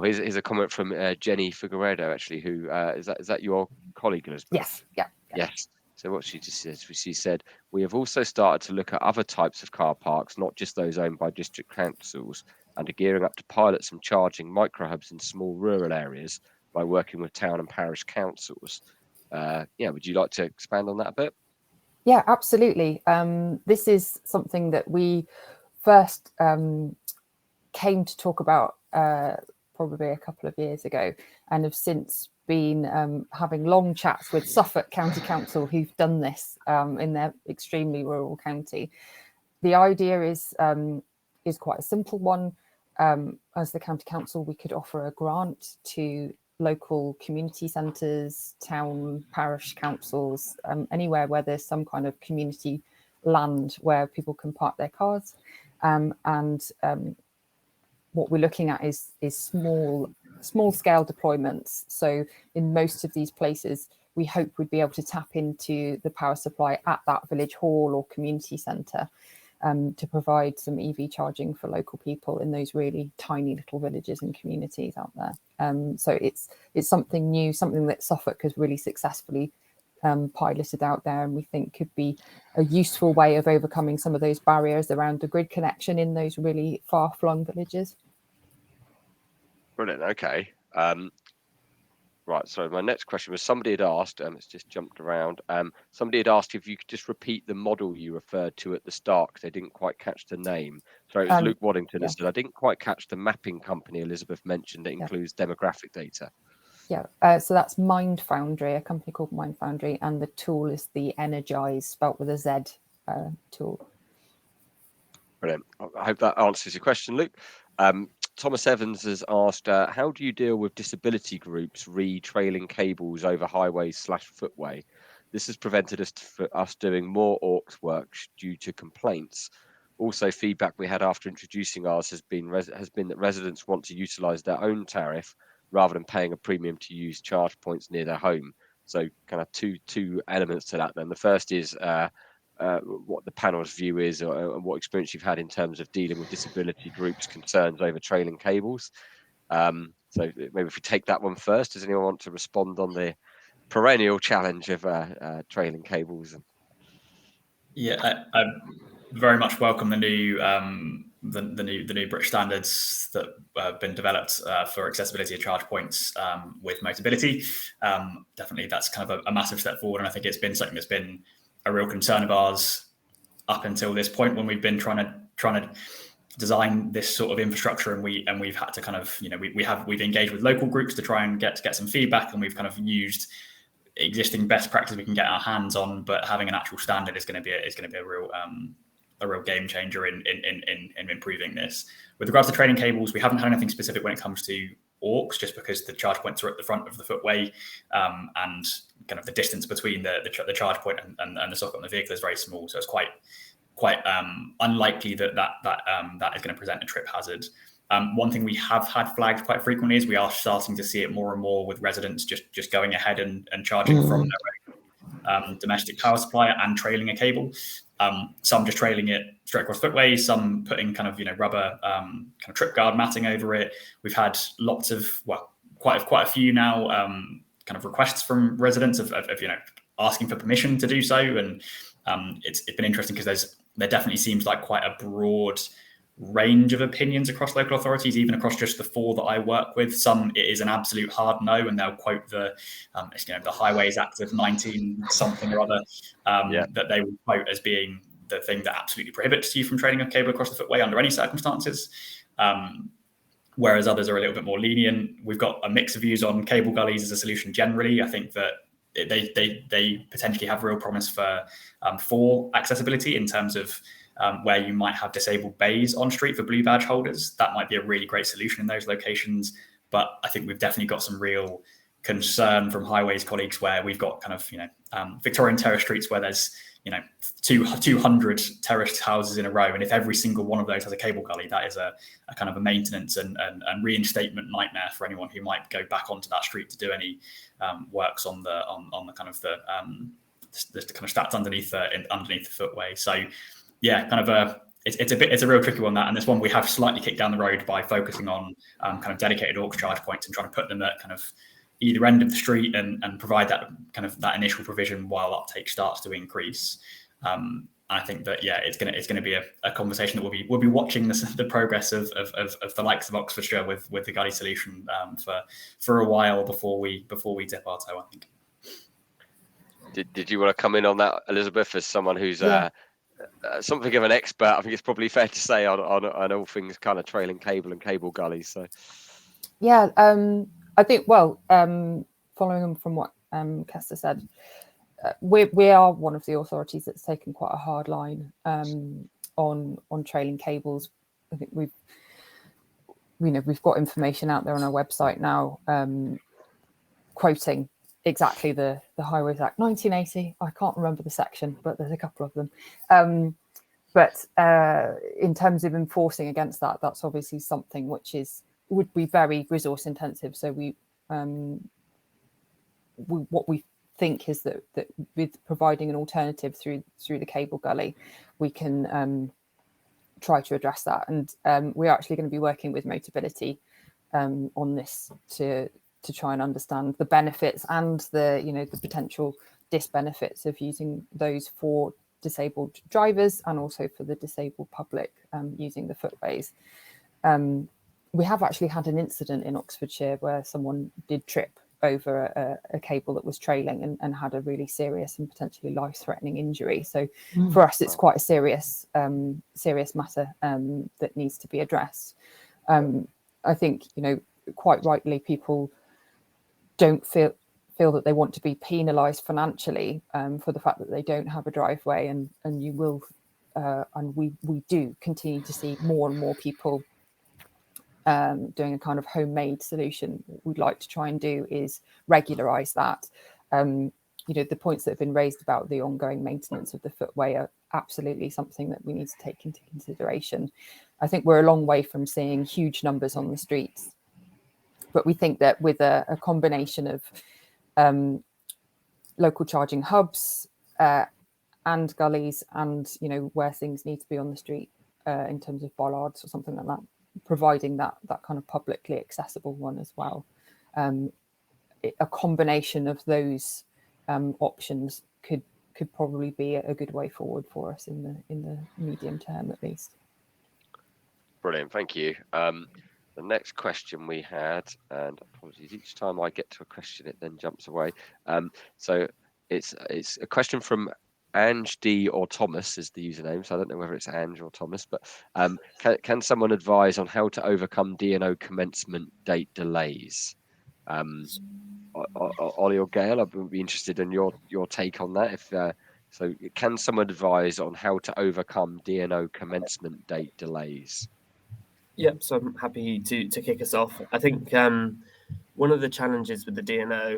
here's a comment from Jenny Figueredo, actually, who is that your colleague, Elizabeth? Yes, yeah. Yes. So what she just says, she said, we have also started to look at other types of car parks, not just those owned by district councils, and are gearing up to pilot some charging micro hubs in small rural areas by working with town and parish councils. Would you like to expand on that a bit? Yeah, absolutely. This is something that we first came to talk about probably a couple of years ago, and have since been having long chats with Suffolk County Council, who've done this in their extremely rural county. The idea is quite a simple one. As the county council, we could offer a grant to local community centres, town, parish councils, anywhere where there's some kind of community land where people can park their cars. What we're looking at is small scale deployments. So in most of these places, we hope we'd be able to tap into the power supply at that village hall or community centre to provide some EV charging for local people in those really tiny little villages and communities out there. So it's something new, something that Suffolk has really successfully piloted out there, and we think could be a useful way of overcoming some of those barriers around the grid connection in those really far-flung villages. Brilliant. Okay. Right. So my next question was, somebody had asked, it's just jumped around. Somebody had asked if you could just repeat the model you referred to at the start, because they didn't quite catch the name. Sorry, it was Luke Waddington that said, I didn't quite catch the mapping company Elizabeth mentioned that includes demographic data. Yeah, so that's Mind Foundry, a company called Mind Foundry, and the tool is the Energize, spelt with a Z tool. Brilliant. I hope that answers your question, Luke. Thomas Evans has asked, how do you deal with disability groups re-trailing cables over highways/footway? This has prevented us doing more AUX work due to complaints. Also, feedback we had after introducing ours has been that residents want to utilise their own tariff rather than paying a premium to use charge points near their home. So kind of two elements to that then. The first is what the panel's view is, or what experience you've had in terms of dealing with disability groups' concerns over trailing cables. So maybe if we take that one first, does anyone want to respond on the perennial challenge of trailing cables? Yeah, I very much welcome the new the new British standards that have been developed for accessibility of charge points with Motability. Definitely, that's kind of a massive step forward, and I think it's been something that's been a real concern of ours up until this point, when we've been trying to design this sort of infrastructure, and we've had to kind of, we've engaged with local groups to try and get some feedback, and we've kind of used existing best practice we can get our hands on, but having an actual standard is going to be a real game changer in improving this. With regards to training cables, we haven't had anything specific when it comes to AUX, just because the charge points are at the front of the footway, and kind of the distance between the charge point and the socket on the vehicle is very small, so it's quite unlikely that is going to present a trip hazard. One thing we have had flagged quite frequently is we are starting to see it more and more with residents just going ahead and charging from their own domestic power supply and trailing a cable. Some just trailing it straight across the footway, some putting kind of rubber kind of trip guard matting over it. We've had lots of, quite a few now kind of requests from residents of asking for permission to do so, and it's been interesting because there definitely seems like quite a broad range of opinions across local authorities, even across just the four that I work with. Some it is an absolute hard no, and they'll quote the Highways Act of 19 something or other that they will quote as being the thing that absolutely prohibits you from trailing a cable across the footway under any circumstances. Whereas others are a little bit more lenient. We've got a mix of views on cable gullies as a solution generally. I think that they potentially have real promise for accessibility in terms of where you might have disabled bays on street for blue badge holders. That might be a really great solution in those locations. But I think we've definitely got some real concern from highways colleagues where we've got kind of, Victorian terrace streets where there's, 200 terraced houses in a row. And if every single one of those has a cable gully, that is a kind of a maintenance and reinstatement nightmare for anyone who might go back onto that street to do any works on the kind of the kind of stats underneath the footway. So yeah, kind of it's a real tricky one, that, and this one we have slightly kicked down the road by focusing on kind of dedicated aux charge points and trying to put them at kind of either end of the street and provide that kind of that initial provision while uptake starts to increase. I think that it's gonna be a conversation that we'll be watching the progress of the likes of Oxfordshire with the gully solution for a while before we dip our toe, I think. Did you want to come in on that, Elizabeth, as someone who's something of an expert? I think it's probably fair to say on all things kind of trailing cable and cable gullies. So yeah, I think, following on from what Kester said, we are one of the authorities that's taken quite a hard line on trailing cables. I think we've got information out there on our website now quoting exactly the Highways Act 1980. I can't remember the section, but there's a couple of them. But in terms of enforcing against that, that's obviously something which would be very resource intensive. So what we think is that with providing an alternative through the cable gully, we can try to address that. And we're actually going to be working with Motability on this to try and understand the benefits and the potential disbenefits of using those for disabled drivers and also for the disabled public using the footways. We have actually had an incident in Oxfordshire where someone did trip over a cable that was trailing and had a really serious and potentially life-threatening injury. So for us, it's quite a serious matter that needs to be addressed. I think, quite rightly, people don't feel that they want to be penalised financially for the fact that they don't have a driveway, and you will, and we do continue to see more and more people doing a kind of homemade solution. What we'd like to try and do is regularise that. The points that have been raised about the ongoing maintenance of the footway are absolutely something that we need to take into consideration. I think we're a long way from seeing huge numbers on the streets, but we think that with a combination of local charging hubs and gullies and, where things need to be on the street in terms of bollards or something like that, providing that kind of publicly accessible one as well. A combination of those options could probably be a good way forward for us in the medium term, at least. Brilliant, thank you. The next question we had, and apologies, each time I get to a question, it then jumps away. So it's a question from Ange D or Thomas is the username, so I don't know whether it's Ange or Thomas, but can someone advise on how to overcome D&O commencement date delays? Ollie or Gail, I would be interested in your take on that. So can someone advise on how to overcome D&O commencement date delays? Yep, so I'm happy to kick us off. I think one of the challenges with the D&O,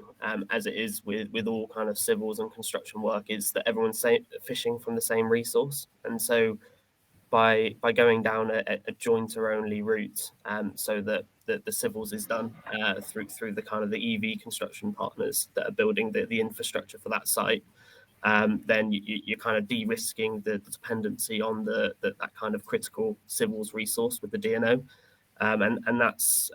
as it is with all kind of civils and construction work, is that everyone's fishing from the same resource. And so by going down a jointer only route, so that the civils is done through the kind of the EV construction partners that are building the infrastructure for that site, then you're kind of de-risking the dependency on that kind of critical civils resource with the D&O. And that's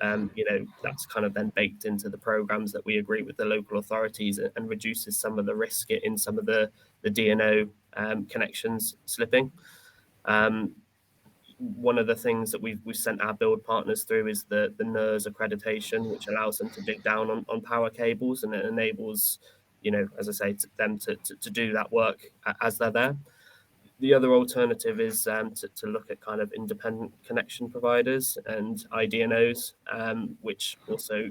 that's kind of then baked into the programs that we agree with the local authorities and reduces some of the risk in some of the D&O connections slipping. One of the things that we've sent our build partners through is the NERS accreditation, which allows them to dig down on power cables, and it enables, as I say, them to do that work as they're there. The other alternative is to look at kind of independent connection providers and IDNOs, which also,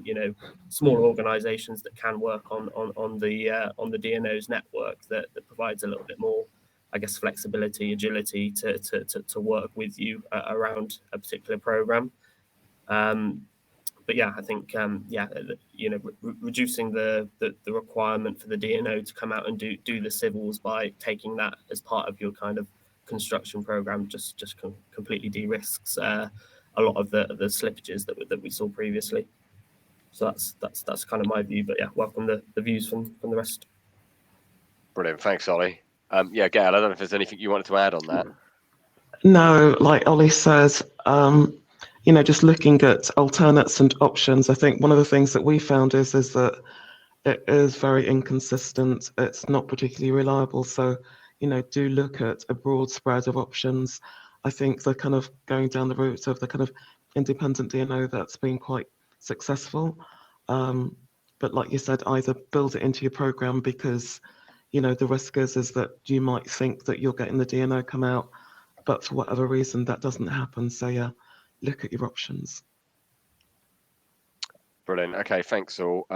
small organisations that can work on the DNO's network that provides a little bit more I guess, flexibility, agility to work with you around a particular program. But yeah, I think reducing the requirement for the DNO to come out and do the civils by taking that as part of your kind of construction program just completely de-risks a lot of the slippages that we saw previously. So that's kind of my view. But yeah, welcome the views from the rest. Brilliant, thanks, Ollie. Yeah, Gail, I don't know if there's anything you wanted to add on that. No, like Ollie says, just looking at alternates and options, I think one of the things that we found is that it is very inconsistent. It's not particularly reliable. So, do look at a broad spread of options. I think they're kind of going down the route of the kind of independent DNO that's been quite successful. But like you said, either build it into your program because, the risk is that you might think that you're getting the DNO come out, but for whatever reason, that doesn't happen. So yeah, look at your options. Brilliant. Okay, thanks all.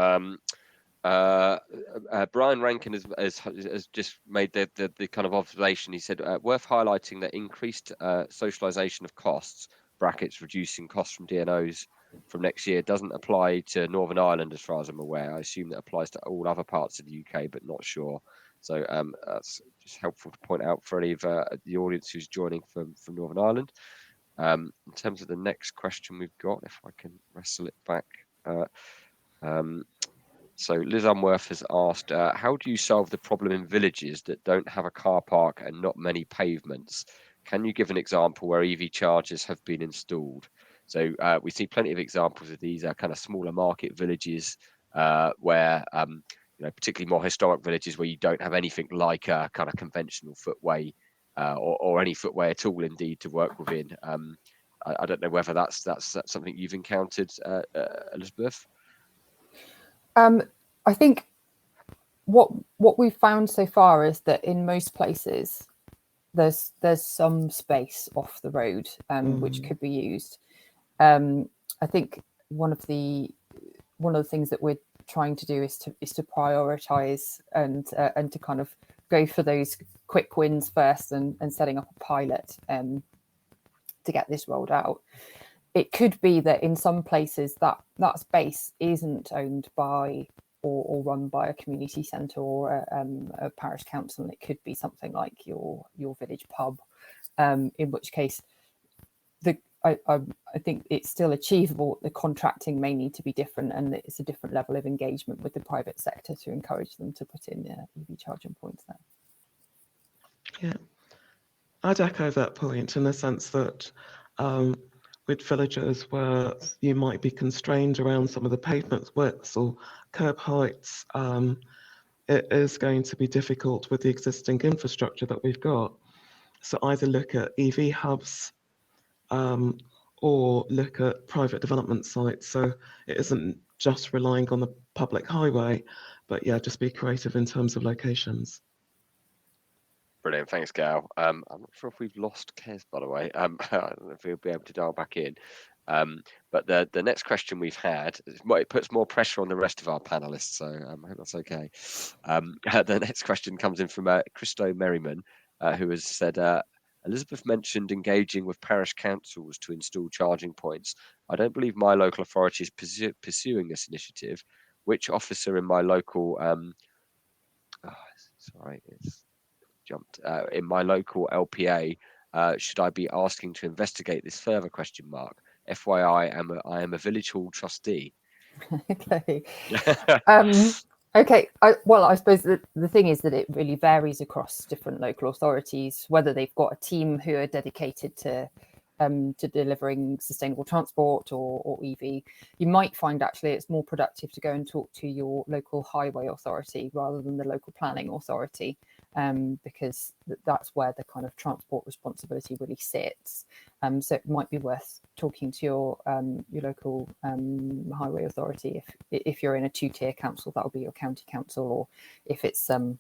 Brian Rankin has just made the kind of observation. He said, worth highlighting that increased socialisation of costs, brackets reducing costs from DNOs from next year, doesn't apply to Northern Ireland as far as I'm aware. I assume that applies to all other parts of the UK, but not sure. So that's just helpful to point out for any of the audience who's joining from Northern Ireland. In terms of the next question we've got, if I can wrestle it back. So Liz Unworth has asked, how do you solve the problem in villages that don't have a car park and not many pavements? Can you give an example where EV chargers have been installed? So we see plenty of examples of these kind of smaller market villages where, particularly more historic villages where you don't have anything like a kind of conventional footway or any footway at all, indeed, to work within. I don't know whether that's something you've encountered, Elizabeth. I think what we've found so far is that in most places there's some space off the road which could be used. I think one of the things that we're trying to do is to prioritize and to kind of go for those quick wins first and setting up a pilot to get this rolled out. It could be that in some places that space isn't owned by or run by a community centre or a parish council, and it could be something like your village pub, in which case I think it's still achievable. The contracting may need to be different, and it's a different level of engagement with the private sector to encourage them to put in EV charging points there. Yeah, I'd echo that point in the sense that with villages where you might be constrained around some of the pavement widths or curb heights, it is going to be difficult with the existing infrastructure that we've got. So either look at EV hubs or look at private development sites. So it isn't just relying on the public highway, but yeah, just be creative in terms of locations. Brilliant, thanks, Gail. I'm not sure if we've lost Kez, by the way. I don't know if we'll be able to dial back in. But the next question we've had, it puts more pressure on the rest of our panelists, so I hope that's okay. The next question comes in from Christo Merriman, who has said, Elizabeth mentioned engaging with parish councils to install charging points. I don't believe my local authority is pursuing this initiative. Which officer in my local, it's jumped, in my local LPA, should I be asking to investigate this further, question mark? FYI, I am a village hall trustee. Okay. Okay. I suppose the thing is that it really varies across different local authorities, whether they've got a team who are dedicated to delivering sustainable transport or EV. You might find actually it's more productive to go and talk to your local highway authority rather than the local planning authority, because that's where the kind of transport responsibility really sits. So it might be worth talking to your local highway authority if you're in a two-tier council. That'll be your county council, or if it's a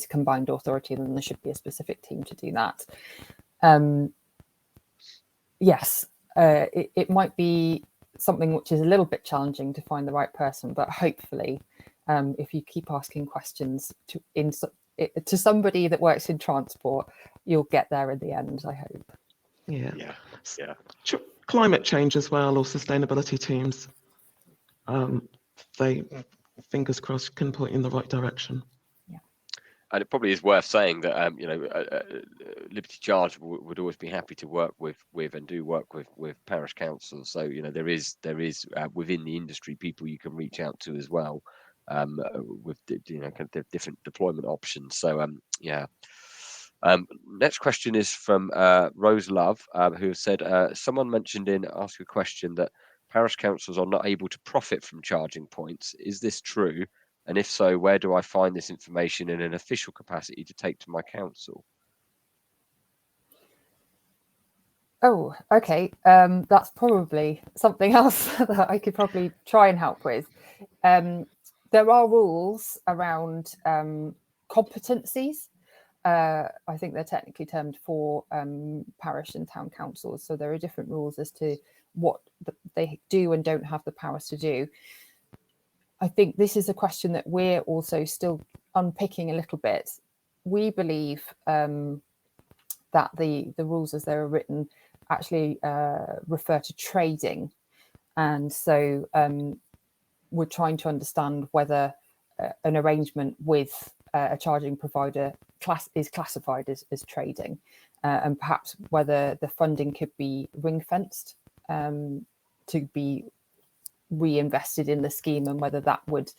combined authority, then there should be a specific team to do that. Yes, it might be something which is a little bit challenging to find the right person, but hopefully, if you keep asking questions to somebody that works in transport, you'll get there in the end, I hope. Yeah. Yeah. Yeah. Climate change as well, or sustainability teams. They, fingers crossed, can point in the right direction. And it probably is worth saying that Liberty Charge would always be happy to work with and do work with parish councils. So there is within the industry people you can reach out to as well, with kind of different deployment options. So yeah. Next question is from Rose Love, who said someone mentioned ask a question that parish councils are not able to profit from charging points. Is this true? And if so, where do I find this information in an official capacity to take to my council? Oh, okay. That's probably something else that I could probably try and help with. There are rules around competencies. I think they're technically termed for parish and town councils. So there are different rules as to what they do and don't have the powers to do. I think this is a question that we're also still unpicking a little bit. We believe that the rules as they're written actually refer to trading. And so we're trying to understand whether an arrangement with a charging provider is classified as trading, and perhaps whether the funding could be ring-fenced to be reinvested in the scheme, and whether that would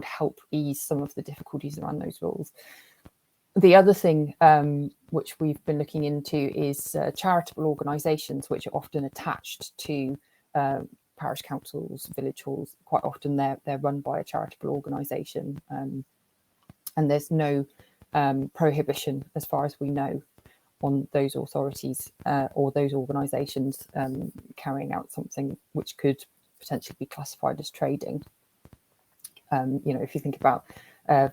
help ease some of the difficulties around those rules. The other thing which we've been looking into is charitable organisations, which are often attached to parish councils, village halls. Quite often they're run by a charitable organisation, and there's no prohibition, as far as we know, on those authorities or those organisations carrying out something which could potentially be classified as trading. If you think about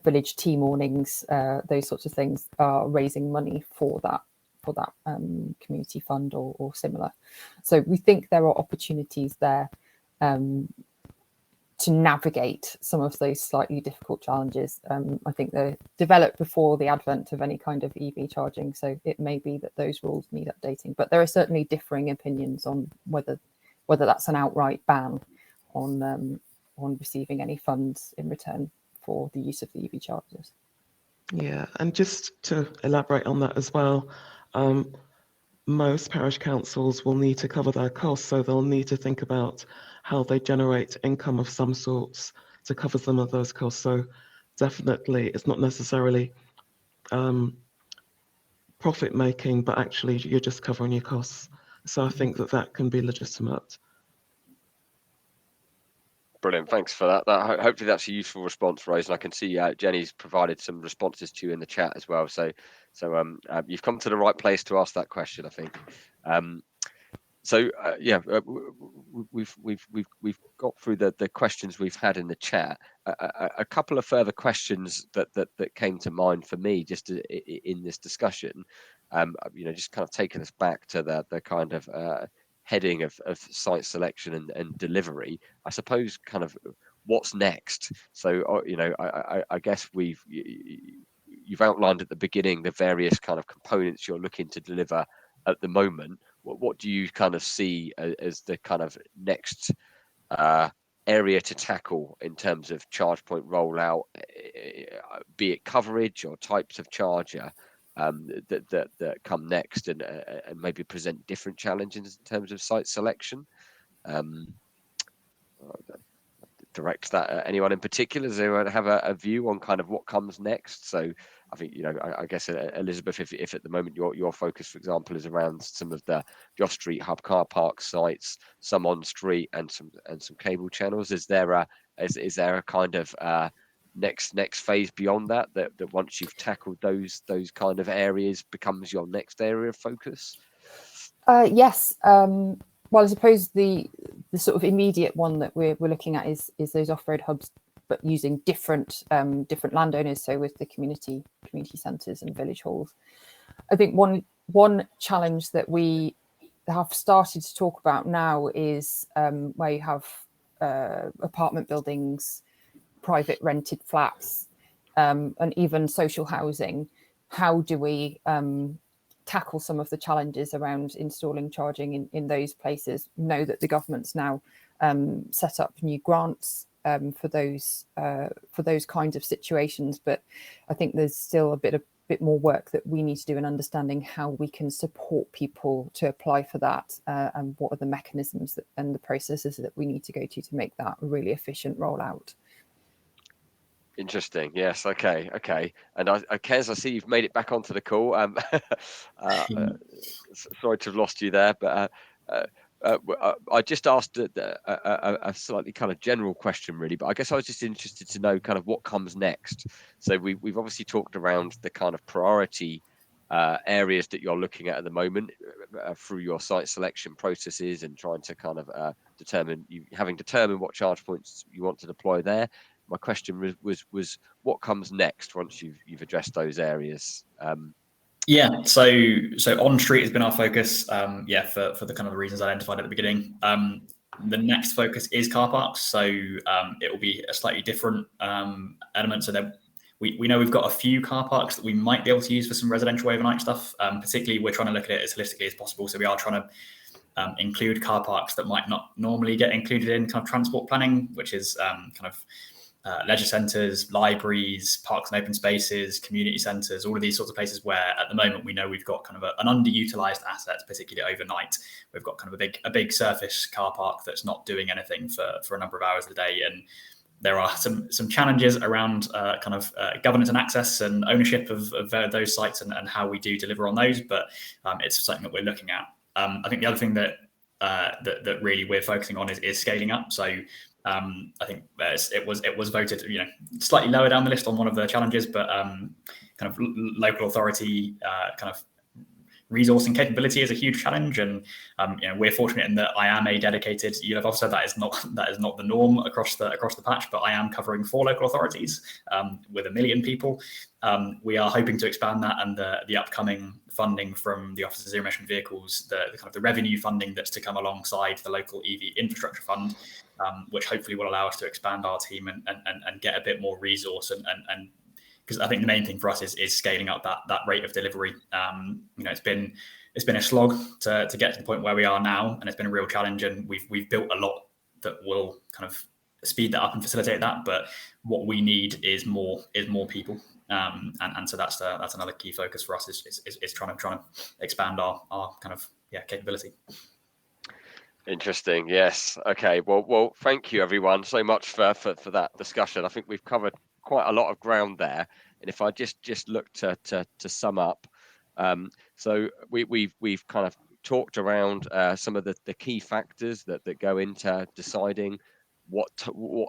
village tea mornings, those sorts of things are raising money for that community fund or similar. So we think there are opportunities there to navigate some of those slightly difficult challenges. I think they're developed before the advent of any kind of EV charging, so it may be that those rules need updating. But there are certainly differing opinions on whether that's an outright ban on receiving any funds in return for the use of the EV chargers. Yeah, and just to elaborate on that as well, most parish councils will need to cover their costs, so they'll need to think about how they generate income of some sorts to cover some of those costs. So definitely it's not necessarily profit making, but actually you're just covering your costs. So I think that can be legitimate. Brilliant, thanks for that. Hopefully that's a useful response, Rose. And I can see Jenny's provided some responses to you in the chat as well. So you've come to the right place to ask that question, I think. We've got through the questions we've had in the chat. A couple of further questions that came to mind for me just in this discussion. Just kind of taking us back to the kind of heading of site selection and delivery. I suppose kind of what's next. So I guess you've outlined at the beginning the various kind of components you're looking to deliver at the moment. What do you kind of see as the kind of next area to tackle in terms of charge point rollout, be it coverage or types of charger that come next, and maybe present different challenges in terms of site selection? Direct that at anyone in particular? Does anyone have a view on kind of what comes next? So I think I guess Elizabeth, if at the moment your focus, for example, is around some of the Joss Street hub car park sites, some on street and some cable channels, is there a kind of next phase beyond that once you've tackled those kind of areas becomes your next area of focus? Yes. Well, I suppose the sort of immediate one that we're looking at is those off-road hubs, but using different landowners. So with the community centres and village halls. I think one challenge that we have started to talk about now is where you have apartment buildings, private rented flats, and even social housing. How do we tackle some of the challenges around installing charging in those places? Know that the government's now set up new grants for those kinds of situations, but I think there's still a bit more work that we need to do in understanding how we can support people to apply for that, and what are the mechanisms and the processes that we need to go to make that a really efficient rollout. Interesting. Yes. Okay. And Kez, I see you've made it back onto the call. Sorry to have lost you there, but I just asked a slightly kind of general question, really. But I guess I was just interested to know kind of what comes next. So we've obviously talked around the kind of priority areas that you're looking at the moment through your site selection processes and trying to kind of having determined what charge points you want to deploy there. My question was what comes next once you've addressed those areas? Yeah, so on street has been our focus. For the kind of the reasons identified at the beginning. The next focus is car parks, so it will be a slightly different element. So that we know we've got a few car parks that we might be able to use for some residential overnight stuff. Particularly, we're trying to look at it as holistically as possible. So we are trying to include car parks that might not normally get included in kind of transport planning, which is kind of leisure centres, libraries, parks and open spaces, community centres, all of these sorts of places where at the moment we know we've got kind of an underutilised asset, particularly overnight. We've got kind of a big surface car park that's not doing anything for a number of hours a day. And there are some challenges around governance and access and ownership of those sites and how we do deliver on those. But it's something that we're looking at. I think the other thing that really we're focusing on is scaling up. So I think it was voted, slightly lower down the list on one of the challenges, but kind of local authority kind of resourcing capability is a huge challenge, and we're fortunate in that I am a dedicated ULEV officer. That is not the norm across the patch, but I am covering 4 local authorities with 1 million people. We are hoping to expand that, and the upcoming funding from the Office of Zero Emission Vehicles, the kind of the revenue funding that's to come alongside the local EV infrastructure fund, which hopefully will allow us to expand our team and get a bit more resource and because I think the main thing for us is scaling up that rate of delivery. It's been a slog to get to the point where we are now, and it's been a real challenge. And we've built a lot that will kind of speed that up and facilitate that. But what we need is more people, and so that's another key focus for us is trying to expand our kind of capability. Interesting. Yes. Okay. Well, thank you everyone so much for that discussion. I think we've covered quite a lot of ground there, and if I just look to sum up, so we've kind of talked around some of the key factors that go into deciding what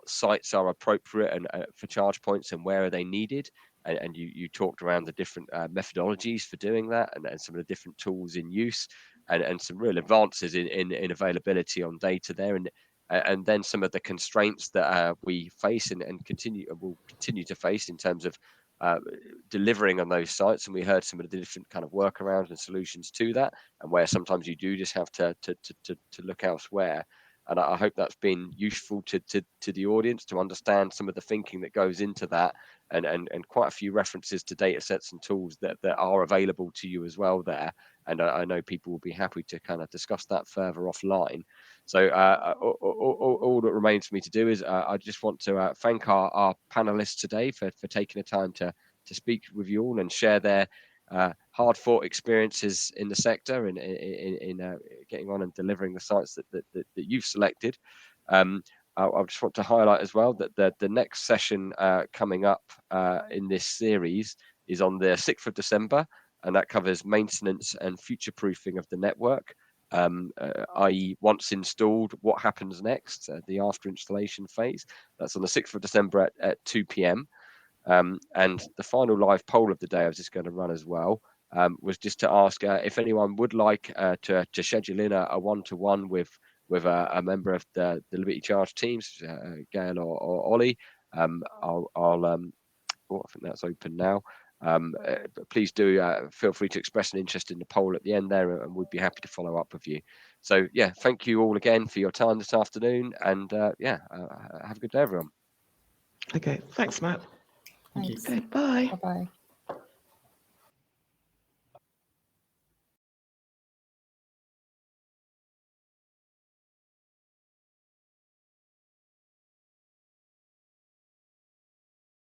sites are appropriate and for charge points and where are they needed, and you talked around the different methodologies for doing that and some of the different tools in use and some real advances in availability on data there, and then some of the constraints that we face and will continue to face in terms of delivering on those sites. And we heard some of the different kind of workarounds and solutions to that, and where sometimes you do just have to look elsewhere. And I hope that's been useful to the audience to understand some of the thinking that goes into that, and quite a few references to data sets and tools that are available to you as well there. And I know people will be happy to kind of discuss that further offline. So all that remains for me to do is I just want to thank our panelists today for taking the time to speak with you all and share their hard-fought experiences in the sector and in getting on and delivering the sites that you've selected. I just want to highlight as well that the next session coming up in this series is on the 6th of December, and that covers maintenance and future-proofing of the network, i.e. once installed, what happens next, the after installation phase. That's on the 6th of December at 2 p.m. And the final live poll of the day I was just going to run as well was just to ask if anyone would like to schedule in a one-to-one with a member of the Liberty Charge teams, Gail or Ollie. I think that's open now. But please do feel free to express an interest in the poll at the end there, and we'd be happy to follow up with you. So yeah, thank you all again for your time this afternoon, and have a good day, everyone. Okay, thanks, Matt. Thank you. Thanks. Okay, bye. Bye-bye.